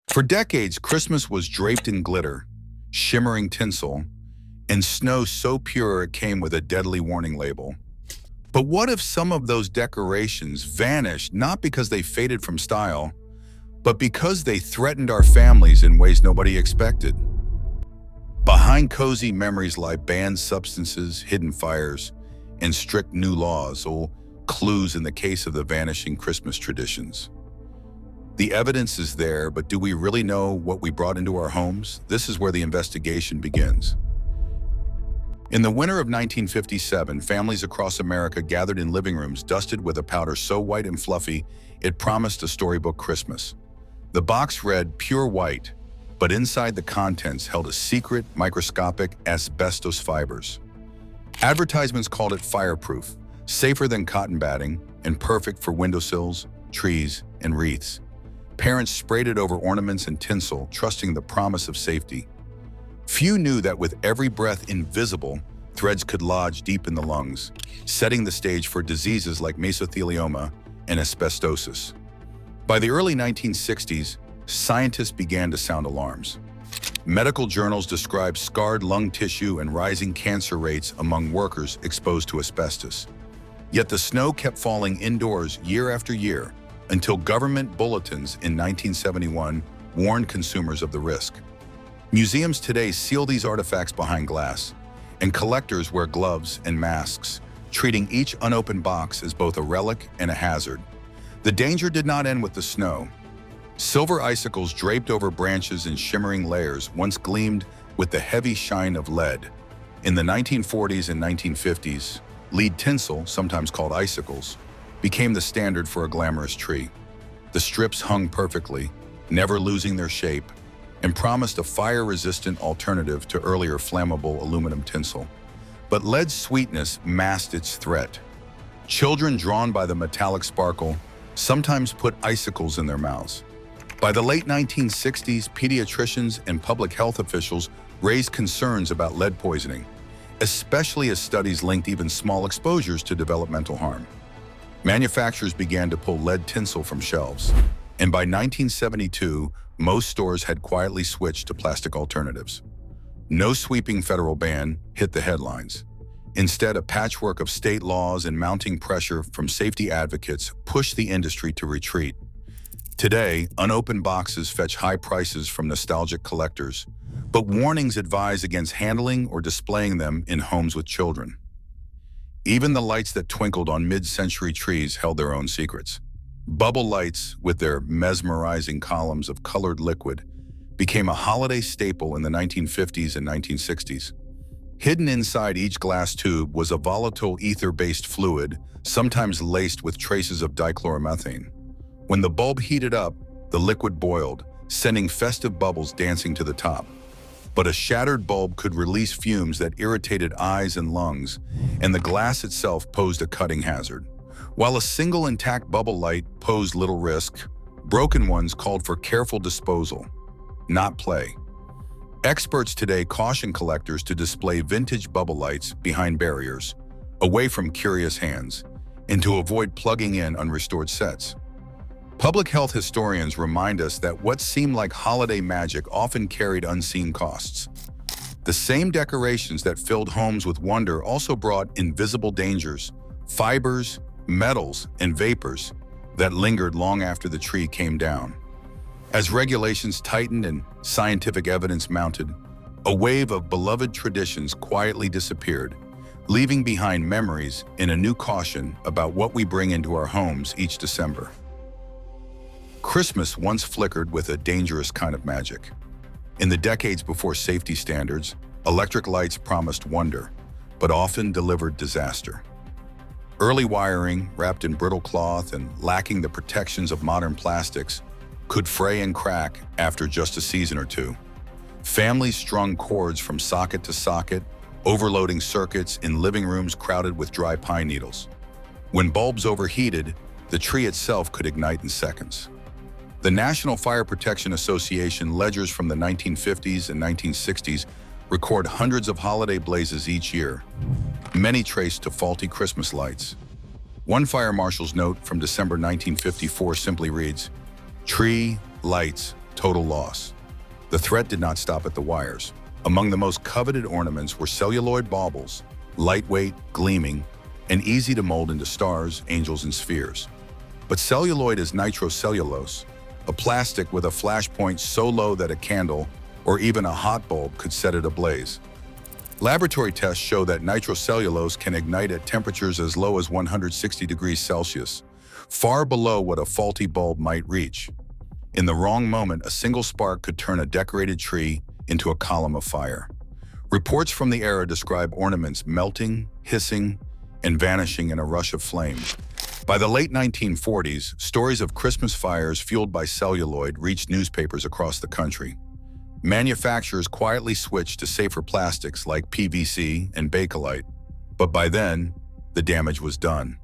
For decades, Christmas was draped in glitter, shimmering tinsel, and snow so pure it came with a deadly warning label. But what if some of those decorations vanished not because they faded from style, but because they threatened our families in ways nobody expected? Behind cozy memories lie banned substances, hidden fires, and strict new laws, all clues in the case of the vanishing Christmas traditions. The evidence is there, but do we really know what we brought into our homes? This is where the investigation begins. In the winter of 1957, families across America gathered in living rooms dusted with a powder so white and fluffy it promised a storybook Christmas. The box read pure white, but inside the contents held a secret, microscopic asbestos fibers. Advertisements called it fireproof, safer than cotton batting, and perfect for windowsills, trees, and wreaths. Parents sprayed it over ornaments and tinsel, trusting the promise of safety. Few knew that with every breath invisible, threads could lodge deep in the lungs, setting the stage for diseases like mesothelioma and asbestosis. By the early 1960s, scientists began to sound alarms. Medical journals described scarred lung tissue and rising cancer rates among workers exposed to asbestos. Yet the snow kept falling indoors year after year until government bulletins in 1971 warned consumers of the risk. Museums today seal these artifacts behind glass, and collectors wear gloves and masks, treating each unopened box as both a relic and a hazard. The danger did not end with the snow. Silver icicles draped over branches in shimmering layers once gleamed with the heavy shine of lead. In the 1940s and 1950s, lead tinsel, sometimes called icicles, became the standard for a glamorous tree. The strips hung perfectly, never losing their shape, and promised a fire-resistant alternative to earlier flammable aluminum tinsel. But lead's sweetness masked its threat. Children drawn by the metallic sparkle sometimes put icicles in their mouths. By the late 1960s, pediatricians and public health officials raised concerns about lead poisoning, especially as studies linked even small exposures to developmental harm. Manufacturers began to pull lead tinsel from shelves, and by 1972, most stores had quietly switched to plastic alternatives. No sweeping federal ban hit the headlines. Instead, a patchwork of state laws and mounting pressure from safety advocates pushed the industry to retreat. Today, unopened boxes fetch high prices from nostalgic collectors, but warnings advise against handling or displaying them in homes with children. Even the lights that twinkled on mid-century trees held their own secrets. Bubble lights, with their mesmerizing columns of colored liquid, became a holiday staple in the 1950s and 1960s. Hidden inside each glass tube was a volatile ether-based fluid, sometimes laced with traces of dichloromethane. When the bulb heated up, the liquid boiled, sending festive bubbles dancing to the top. But a shattered bulb could release fumes that irritated eyes and lungs, and the glass itself posed a cutting hazard. While a single intact bubble light posed little risk, broken ones called for careful disposal, not play. Experts today caution collectors to display vintage bubble lights behind barriers, away from curious hands, and to avoid plugging in unrestored sets. Public health historians remind us that what seemed like holiday magic often carried unseen costs. The same decorations that filled homes with wonder also brought invisible dangers, fibers, metals, and vapors that lingered long after the tree came down. As regulations tightened and scientific evidence mounted, a wave of beloved traditions quietly disappeared, leaving behind memories and a new caution about what we bring into our homes each December. Christmas once flickered with a dangerous kind of magic. In the decades before safety standards, electric lights promised wonder, but often delivered disaster. Early wiring, wrapped in brittle cloth and lacking the protections of modern plastics, could fray and crack after just a season or two. Families strung cords from socket to socket, overloading circuits in living rooms crowded with dry pine needles. When bulbs overheated, the tree itself could ignite in seconds. The National Fire Protection Association ledgers from the 1950s and 1960s record hundreds of holiday blazes each year, many traced to faulty Christmas lights. One fire marshal's note from December 1954 simply reads, "Tree, lights, total loss. The threat did not stop at the wires. Among the most coveted ornaments were celluloid baubles, lightweight, gleaming, and easy to mold into stars, angels, and spheres. But celluloid is nitrocellulose, a plastic with a flash point so low that a candle or even a hot bulb could set it ablaze. Laboratory tests show that nitrocellulose can ignite at temperatures as low as 160 degrees Celsius, far below what a faulty bulb might reach. In the wrong moment, a single spark could turn a decorated tree into a column of fire. Reports from the era describe ornaments melting, hissing, and vanishing in a rush of flame. By the late 1940s, stories of Christmas fires fueled by celluloid reached newspapers across the country. Manufacturers quietly switched to safer plastics like PVC and Bakelite, but by then, the damage was done.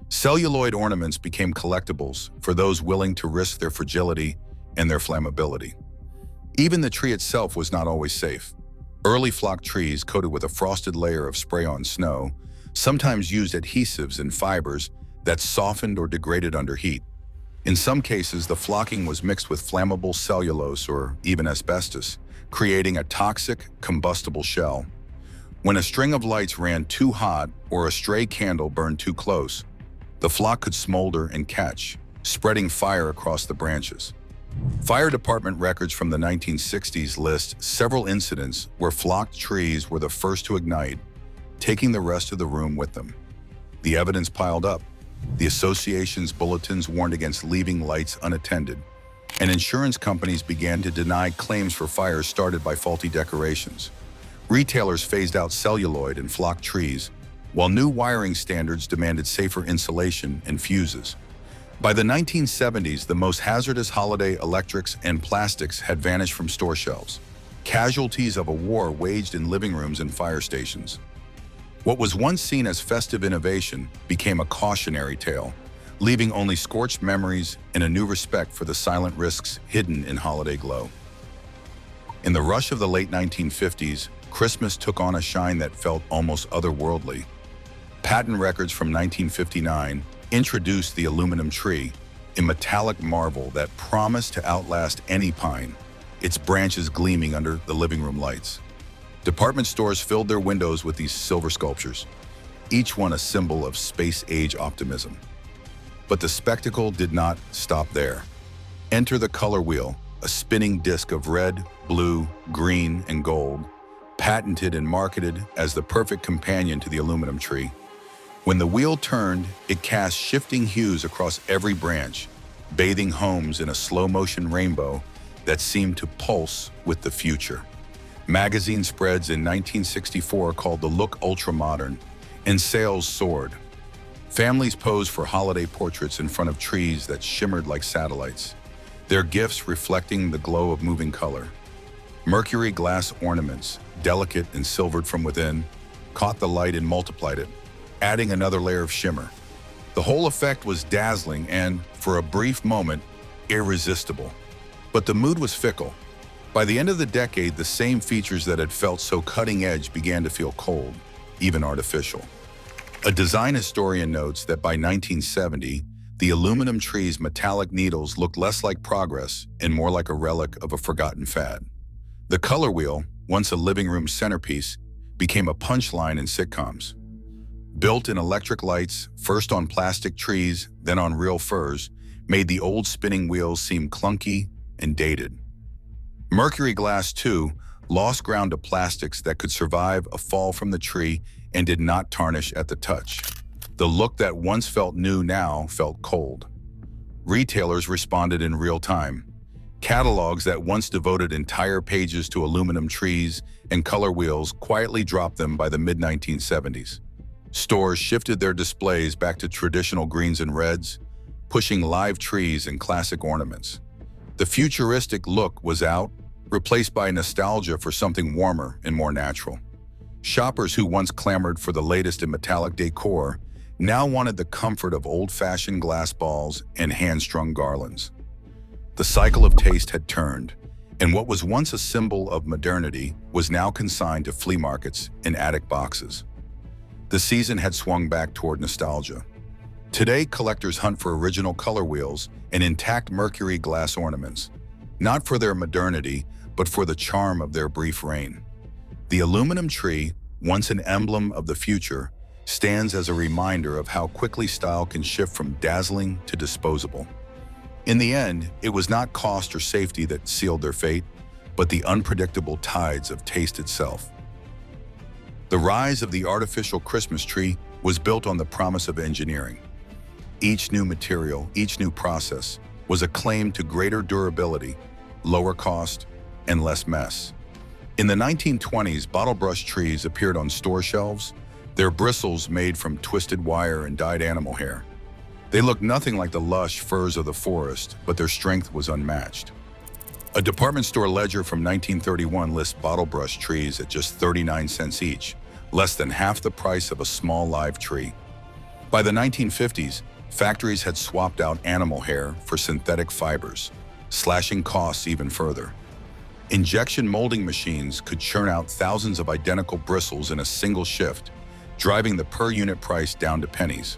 Celluloid ornaments became collectibles for those willing to risk their fragility and their flammability. Even the tree itself was not always safe. Early flock trees coated with a frosted layer of spray-on snow sometimes used adhesives and fibers that softened or degraded under heat. In some cases, the flocking was mixed with flammable cellulose or even asbestos, creating a toxic, combustible shell. When a string of lights ran too hot or a stray candle burned too close, the flock could smolder and catch, spreading fire across the branches. Fire department records from the 1960s list several incidents where flocked trees were the first to ignite, taking the rest of the room with them. The evidence piled up. The association's bulletins warned against leaving lights unattended, and insurance companies began to deny claims for fires started by faulty decorations. Retailers phased out celluloid and flocked trees, while new wiring standards demanded safer insulation and fuses. By the 1970s, the most hazardous holiday electrics and plastics had vanished from store shelves, casualties of a war waged in living rooms and fire stations. What was once seen as festive innovation became a cautionary tale, leaving only scorched memories and a new respect for the silent risks hidden in holiday glow. In the rush of the late 1950s, Christmas took on a shine that felt almost otherworldly. Patent records from 1959 introduced the aluminum tree, a metallic marvel that promised to outlast any pine, its branches gleaming under the living room lights. Department stores filled their windows with these silver sculptures, each one a symbol of space-age optimism. But the spectacle did not stop there. Enter the color wheel, a spinning disc of red, blue, green, and gold, patented and marketed as the perfect companion to the aluminum tree. When the wheel turned, it cast shifting hues across every branch, bathing homes in a slow-motion rainbow that seemed to pulse with the future. Magazine spreads in 1964 called the look ultra-modern, and sales soared. Families posed for holiday portraits in front of trees that shimmered like satellites, their gifts reflecting the glow of moving color. Mercury glass ornaments, delicate and silvered from within, caught the light and multiplied it, adding another layer of shimmer. The whole effect was dazzling and, for a brief moment, irresistible. But the mood was fickle. By the end of the decade, the same features that had felt so cutting-edge began to feel cold, even artificial. A design historian notes that by 1970, the aluminum tree's metallic needles looked less like progress and more like a relic of a forgotten fad. The color wheel, once a living room centerpiece, became a punchline in sitcoms. Built in electric lights, first on plastic trees, then on real firs, made the old spinning wheels seem clunky and dated. Mercury glass, too, lost ground to plastics that could survive a fall from the tree and did not tarnish at the touch. The look that once felt new now felt cold. Retailers responded in real time. Catalogs that once devoted entire pages to aluminum trees and color wheels quietly dropped them by the mid-1970s. Stores shifted their displays back to traditional greens and reds, pushing live trees and classic ornaments. The futuristic look was out, replaced by nostalgia for something warmer and more natural. Shoppers who once clamored for the latest in metallic decor now wanted the comfort of old-fashioned glass balls and hand-strung garlands. The cycle of taste had turned, and what was once a symbol of modernity was now consigned to flea markets and attic boxes. The season had swung back toward nostalgia. Today, collectors hunt for original color wheels and intact mercury glass ornaments, not for their modernity, but for the charm of their brief reign. The aluminum tree, once an emblem of the future, stands as a reminder of how quickly style can shift from dazzling to disposable. In the end, it was not cost or safety that sealed their fate, but the unpredictable tides of taste itself. The rise of the artificial Christmas tree was built on the promise of engineering. Each new material, each new process, was a claim to greater durability, lower cost, and less mess. In the 1920s, bottle brush trees appeared on store shelves, their bristles made from twisted wire and dyed animal hair. They looked nothing like the lush firs of the forest, but their strength was unmatched. A department store ledger from 1931 lists bottle brush trees at just 39 cents each, less than half the price of a small live tree. By the 1950s, factories had swapped out animal hair for synthetic fibers, slashing costs even further. Injection molding machines could churn out thousands of identical bristles in a single shift, driving the per-unit price down to pennies.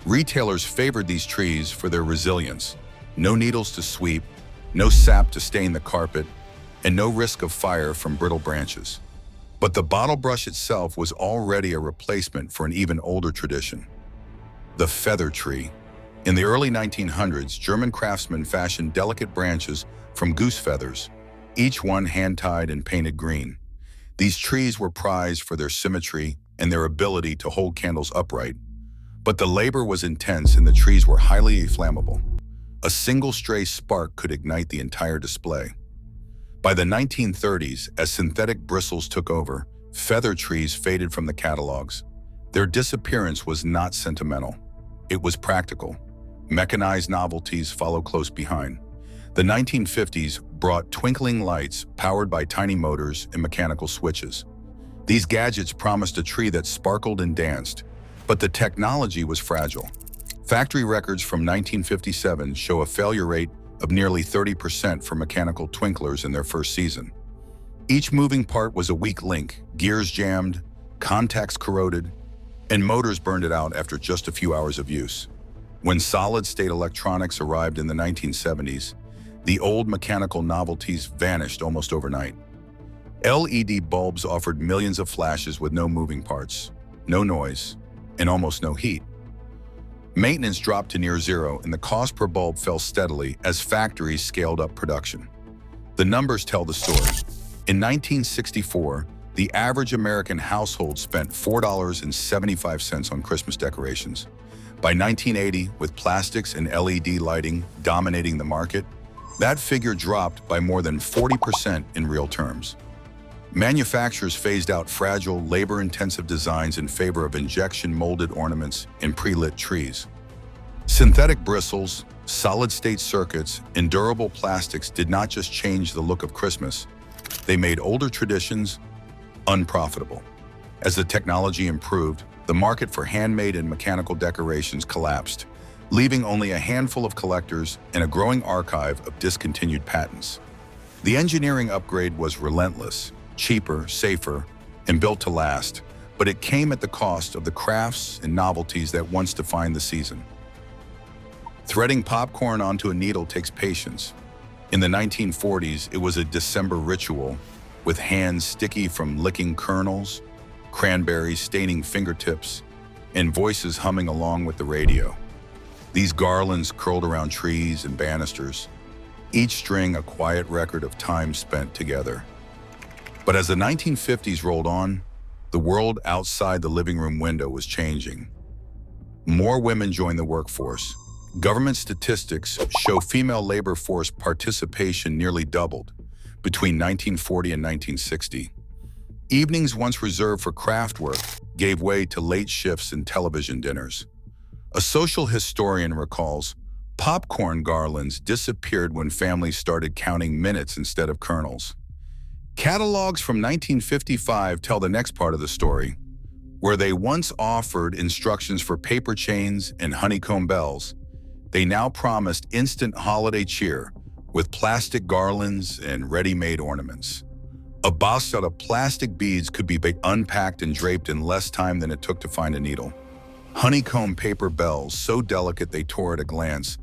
Retailers favored these trees for their resilience: no needles to sweep, no sap to stain the carpet, and no risk of fire from brittle branches. But the bottle brush itself was already a replacement for an even older tradition: the feather tree. In the early 1900s, German craftsmen fashioned delicate branches from goose feathers, each one hand-tied and painted green. These trees were prized for their symmetry and their ability to hold candles upright. But the labor was intense and the trees were highly flammable. A single stray spark could ignite the entire display. By the 1930s, as synthetic bristles took over, feather trees faded from the catalogs. Their disappearance was not sentimental. It was practical. Mechanized novelties followed close behind. The 1950s brought twinkling lights powered by tiny motors and mechanical switches. These gadgets promised a tree that sparkled and danced, but the technology was fragile. Factory records from 1957 show a failure rate of nearly 30% for mechanical twinklers in their first season. Each moving part was a weak link, gears jammed, contacts corroded, and motors burned it out after just a few hours of use. When solid-state electronics arrived in the 1970s, the old mechanical novelties vanished almost overnight. LED bulbs offered millions of flashes with no moving parts, no noise, and almost no heat. Maintenance dropped to near zero, and the cost per bulb fell steadily as factories scaled up production. The numbers tell the story. In 1964, the average American household spent $4.75 on Christmas decorations. By 1980, with plastics and LED lighting dominating the market, that figure dropped by more than 40% in real terms. Manufacturers phased out fragile, labor-intensive designs in favor of injection-molded ornaments and pre-lit trees. Synthetic bristles, solid-state circuits, and durable plastics did not just change the look of Christmas, they made older traditions unprofitable. As the technology improved, the market for handmade and mechanical decorations collapsed, leaving only a handful of collectors and a growing archive of discontinued patents. The engineering upgrade was relentless, cheaper, safer, and built to last, but it came at the cost of the crafts and novelties that once defined the season. Threading popcorn onto a needle takes patience. In the 1940s, it was a December ritual, with hands sticky from licking kernels, cranberries staining fingertips, and voices humming along with the radio. These garlands curled around trees and banisters, each string a quiet record of time spent together. But as the 1950s rolled on, the world outside the living room window was changing. More women joined the workforce. Government statistics show female labor force participation nearly doubled between 1940 and 1960. Evenings once reserved for craft work gave way to late shifts and television dinners. A social historian recalls, popcorn garlands disappeared when families started counting minutes instead of kernels. Catalogs from 1955 tell the next part of the story. Where they once offered instructions for paper chains and honeycomb bells, they now promised instant holiday cheer with plastic garlands and ready-made ornaments. A box out of plastic beads could be unpacked and draped in less time than it took to find a needle. Honeycomb paper bells, so delicate they tore at a glance,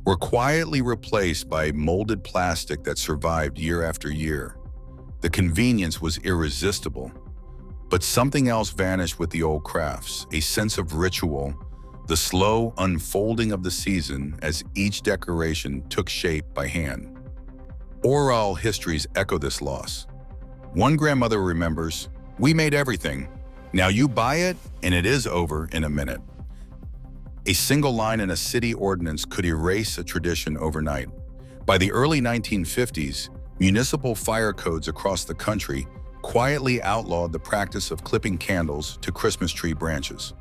were quietly replaced by molded plastic that survived year after year. The convenience was irresistible, but something else vanished with the old crafts, a sense of ritual, the slow unfolding of the season as each decoration took shape by hand. Oral histories echo this loss. One grandmother remembers, "We made everything. Now you buy it, and it is over in a minute." A single line in a city ordinance could erase a tradition overnight. By the early 1950s, municipal fire codes across the country quietly outlawed the practice of clipping candles to Christmas tree branches.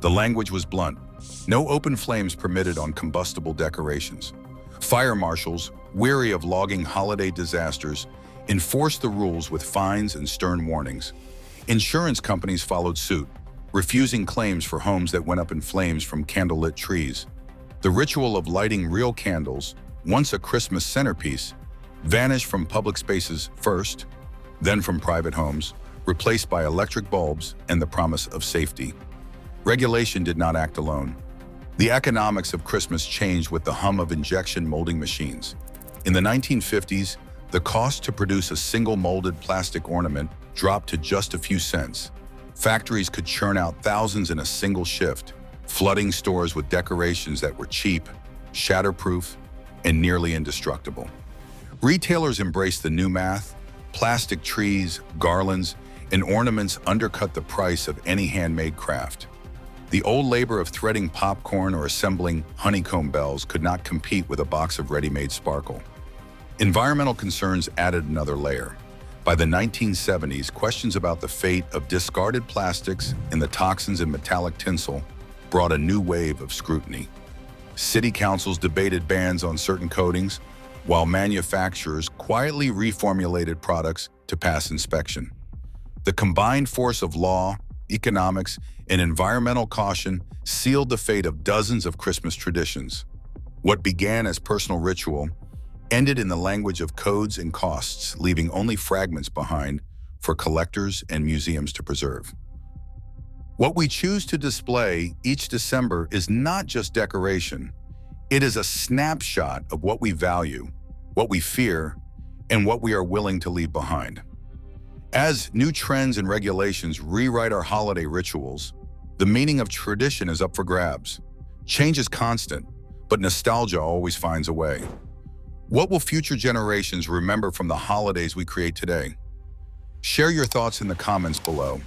The language was blunt. No open flames permitted on combustible decorations. Fire marshals, weary of logging holiday disasters, enforced the rules with fines and stern warnings. Insurance companies followed suit, refusing claims for homes that went up in flames from candlelit trees. The ritual of lighting real candles, once a Christmas centerpiece, vanished from public spaces first, then from private homes, replaced by electric bulbs and the promise of safety. Regulation did not act alone. The economics of Christmas changed with the hum of injection molding machines. In the 1950s, the cost to produce a single molded plastic ornament dropped to just a few cents. Factories could churn out thousands in a single shift, flooding stores with decorations that were cheap, shatterproof, and nearly indestructible. Retailers embraced the new math. Plastic trees, garlands, and ornaments undercut the price of any handmade craft. The old labor of threading popcorn or assembling honeycomb bells could not compete with a box of ready-made sparkle. Environmental concerns added another layer. By the 1970s, questions about the fate of discarded plastics and the toxins in metallic tinsel brought a new wave of scrutiny. City councils debated bans on certain coatings, while manufacturers quietly reformulated products to pass inspection. The combined force of law, economics, and environmental caution sealed the fate of dozens of Christmas traditions. What began as personal ritual ended in the language of codes and costs, leaving only fragments behind for collectors and museums to preserve. What we choose to display each December is not just decoration. It is a snapshot of what we value, what we fear, and what we are willing to leave behind. As new trends and regulations rewrite our holiday rituals, the meaning of tradition is up for grabs. Change is constant, but nostalgia always finds a way. What will future generations remember from the holidays we create today? Share your thoughts in the comments below.